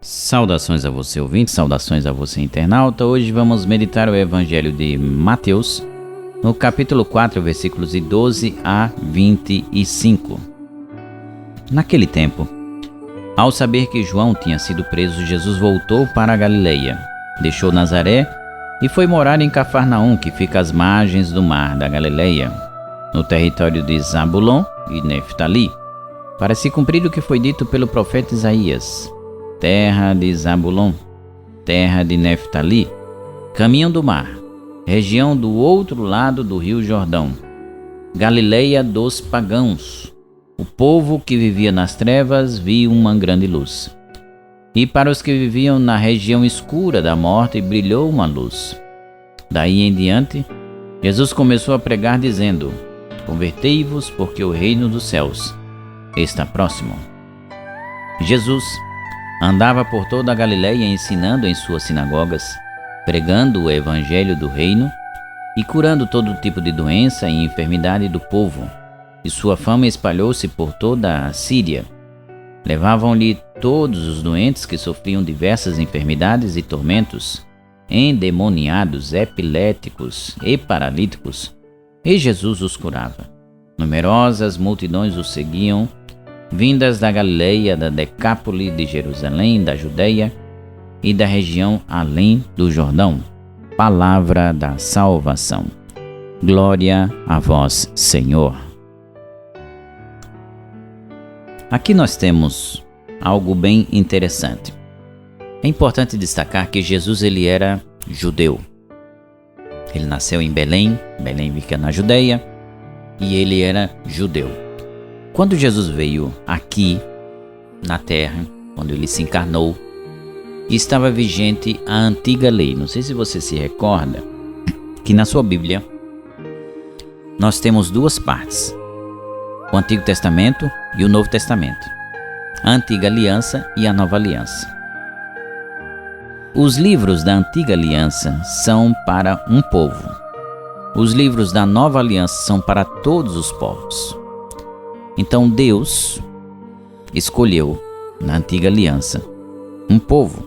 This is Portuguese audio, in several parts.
Saudações a você ouvinte, saudações a você internauta. Hoje vamos meditar o Evangelho de Mateus, no capítulo 4, versículos de 12 a 25. Naquele tempo, ao saber que João tinha sido preso, Jesus voltou para a Galileia, deixou Nazaré e foi morar em Cafarnaum, que fica às margens do mar da Galileia, no território de Zabulon e Neftali, para se cumprir o que foi dito pelo profeta Isaías: terra de Zabulon, terra de Neftali, caminho do mar, região do outro lado do rio Jordão, Galileia dos pagãos. O povo que vivia nas trevas viu uma grande luz. E para os que viviam na região escura da morte brilhou uma luz. Daí em diante, Jesus começou a pregar dizendo: convertei-vos, porque o reino dos céus está próximo. Jesus andava por toda a Galileia ensinando em suas sinagogas, pregando o evangelho do reino e curando todo tipo de doença e enfermidade do povo. E sua fama espalhou-se por toda a Síria. Levavam-lhe todos os doentes que sofriam diversas enfermidades e tormentos, endemoniados, epiléticos e paralíticos, e Jesus os curava. Numerosas multidões o seguiam, vindas da Galileia, da Decápole, de Jerusalém, da Judeia e da região além do Jordão. Palavra da salvação. Glória a vós, Senhor. Aqui nós temos algo bem interessante. É importante destacar que Jesus ele era judeu. Ele nasceu em Belém, Belém fica na Judeia, e ele era judeu. Quando Jesus veio aqui na terra, quando ele se encarnou, estava vigente a antiga lei. Não sei se você se recorda que na sua Bíblia nós temos duas partes: o Antigo Testamento e o Novo Testamento, a Antiga Aliança e a Nova Aliança. Os livros da Antiga Aliança são para um povo. Os livros da Nova Aliança são para todos os povos. Então Deus escolheu, na Antiga Aliança, um povo.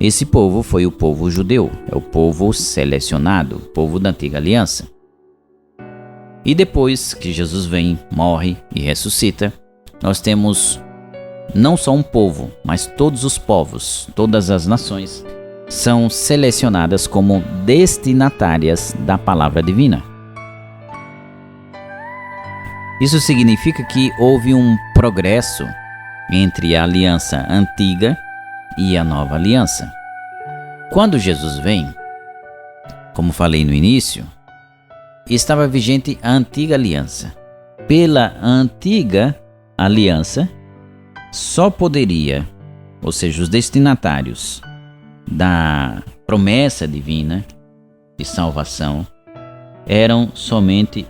Esse povo foi o povo judeu, é o povo selecionado, o povo da Antiga Aliança. E depois que Jesus vem, morre e ressuscita, nós temos não só um povo, mas todos os povos, todas as nações são selecionadas como destinatárias da palavra divina. Isso significa que houve um progresso entre a aliança antiga e a nova aliança. Quando Jesus vem, como falei no início, estava vigente a antiga aliança. Pela antiga aliança, só poderia, ou seja, os destinatários da promessa divina de salvação eram somente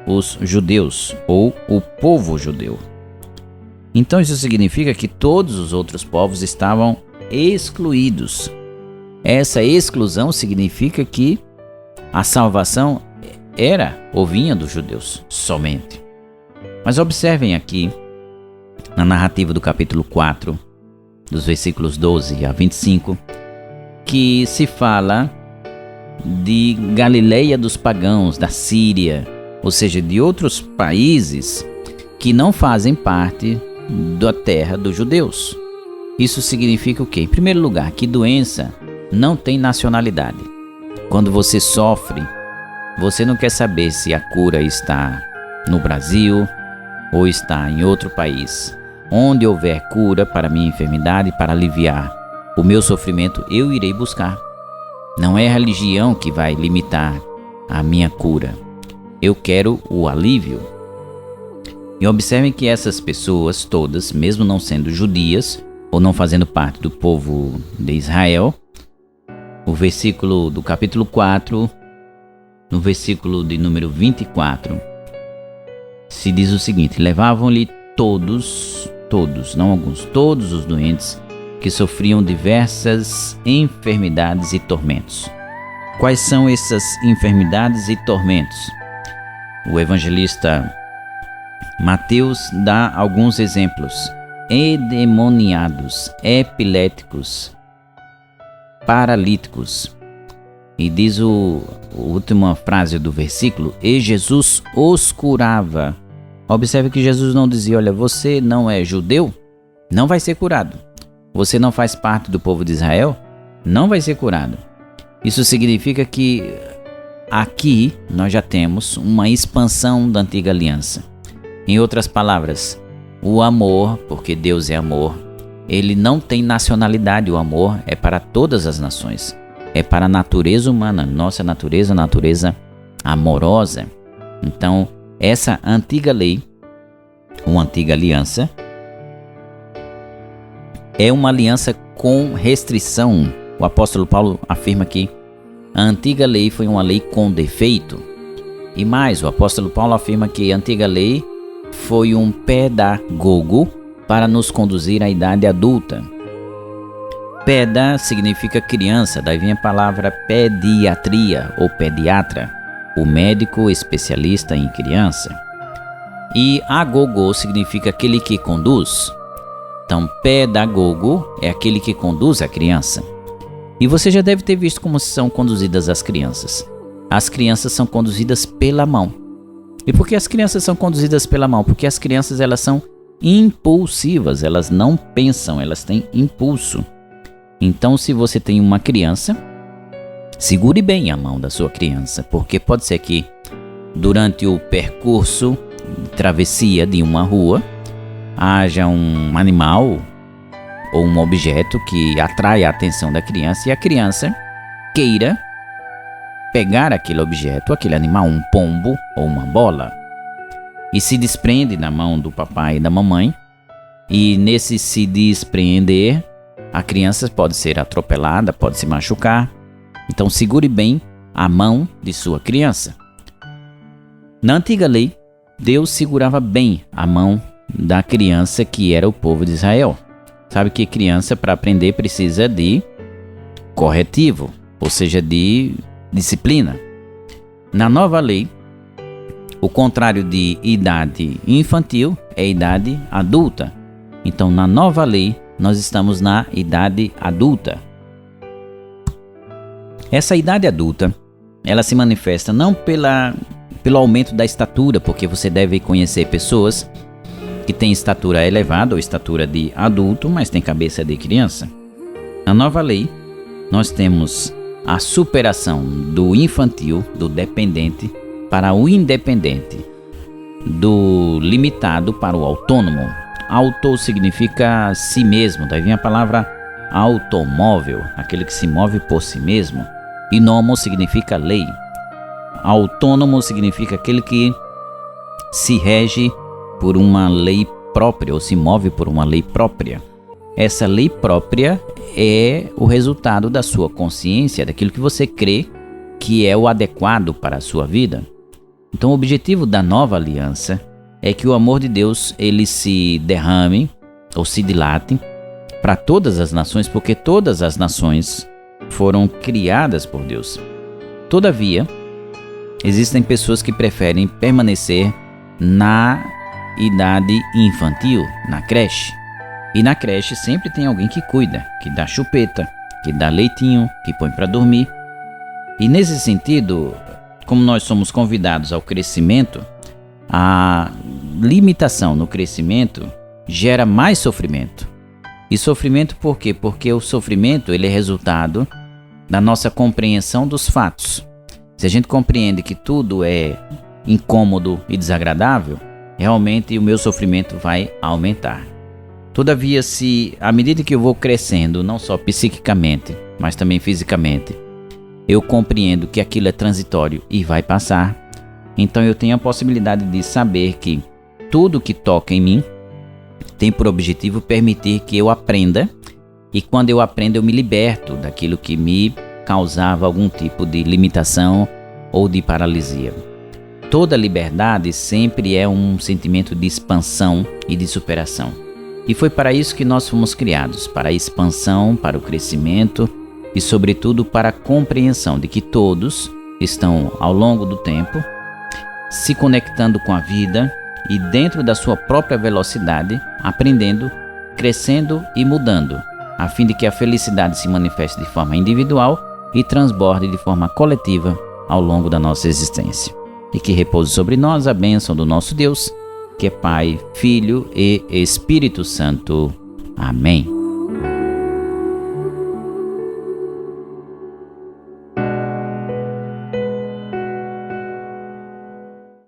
os judeus, ou o povo judeu. Então isso significa que todos os outros povos estavam excluídos. Essa exclusão significa que a salvação era ou vinha dos judeus somente. Mas observem aqui, na narrativa do capítulo 4, dos versículos 12 a 25, que se fala de Galileia dos pagãos, da Síria, ou seja, de outros países que não fazem parte da terra dos judeus. Isso significa o quê? Em primeiro lugar, que doença não tem nacionalidade. Quando você sofre, você não quer saber se a cura está no Brasil ou está em outro país. Onde houver cura para minha enfermidade, para aliviar o meu sofrimento, eu irei buscar. Não é a religião que vai limitar a minha cura. Eu quero o alívio. E observem que essas pessoas todas, mesmo não sendo judias ou não fazendo parte do povo de Israel, o versículo do capítulo 4, no versículo de número 24, se diz o seguinte: levavam-lhe todos, não alguns, todos os doentes que sofriam diversas enfermidades e tormentos. Quais são essas enfermidades e tormentos? O evangelista Mateus dá alguns exemplos. endemoniados, epiléticos, paralíticos. E diz a última frase do versículo: e Jesus os curava. Observe que Jesus não dizia: olha, você não é judeu, não vai ser curado. Você não faz parte do povo de Israel, não vai ser curado. Isso significa que aqui nós já temos uma expansão da antiga aliança. Em outras palavras, o amor, porque Deus é amor, ele não tem nacionalidade. O amor é para todas as nações. É para a natureza humana, nossa natureza, natureza amorosa. Então, essa antiga lei, uma antiga aliança, é uma aliança com restrição. O apóstolo Paulo afirma que a antiga lei foi uma lei com defeito. E mais, o apóstolo Paulo afirma que a antiga lei foi um pedagogo para nos conduzir à idade adulta. Peda significa criança, daí vem a palavra pediatria ou pediatra, o médico especialista em criança. E agogo significa aquele que conduz. Então, pedagogo é aquele que conduz a criança. E você já deve ter visto como são conduzidas as crianças. As crianças são conduzidas pela mão. E por que as crianças são conduzidas pela mão? Porque as crianças, elas são impulsivas, elas não pensam, elas têm impulso. Então, se você tem uma criança, segure bem a mão da sua criança, porque pode ser que durante o percurso de travessia de uma rua haja um animal ou um objeto que atrai a atenção da criança e a criança queira pegar aquele objeto, aquele animal, um pombo ou uma bola, e se desprende da mão do papai e da mamãe. E nesse se despreender, a criança pode ser atropelada, pode se machucar. Então segure bem a mão de sua criança. Na antiga lei, Deus segurava bem a mão da criança que era o povo de Israel. Sabe que criança, para aprender, precisa de corretivo, ou seja, de disciplina. Na nova lei, o contrário de idade infantil é idade adulta. Então, na nova lei, nós estamos na idade adulta. Essa idade adulta, ela se manifesta não pelo aumento da estatura, porque você deve conhecer pessoas que têm estatura elevada ou estatura de adulto, mas tem cabeça de criança. Na nova lei, nós temos a superação do infantil, do dependente, para o independente, do limitado para o autônomo. Auto significa si mesmo, daí vem a palavra automóvel, aquele que se move por si mesmo. E nomo significa lei. Autônomo significa aquele que se rege por uma lei própria ou se move por uma lei própria. Essa lei própria é o resultado da sua consciência, daquilo que você crê que é o adequado para a sua vida. Então, o objetivo da nova aliança é que o amor de Deus ele se derrame ou se dilate para todas as nações, porque todas as nações foram criadas por Deus. Todavia, existem pessoas que preferem permanecer na idade infantil, na creche. E na creche sempre tem alguém que cuida, que dá chupeta, que dá leitinho, que põe para dormir. E nesse sentido, como nós somos convidados ao crescimento, a limitação no crescimento gera mais sofrimento. E sofrimento por quê? Porque o sofrimento ele é resultado da nossa compreensão dos fatos. Se a gente compreende que tudo é incômodo e desagradável, realmente o meu sofrimento vai aumentar. Todavia, se à medida que eu vou crescendo, não só psiquicamente, mas também fisicamente, eu compreendo que aquilo é transitório e vai passar, então eu tenho a possibilidade de saber que tudo que toca em mim tem por objetivo permitir que eu aprenda, e quando eu aprendo eu me liberto daquilo que me causava algum tipo de limitação ou de paralisia. Toda liberdade sempre é um sentimento de expansão e de superação. E foi para isso que nós fomos criados, para a expansão, para o crescimento e, sobretudo, para a compreensão de que todos estão, ao longo do tempo, se conectando com a vida e, dentro da sua própria velocidade, aprendendo crescendo e mudando, a fim de que a felicidade se manifeste de forma individual e transborde de forma coletiva ao longo da nossa existência. E que repouse sobre nós a bênção do nosso Deus, que é Pai, Filho e Espírito Santo. Amém.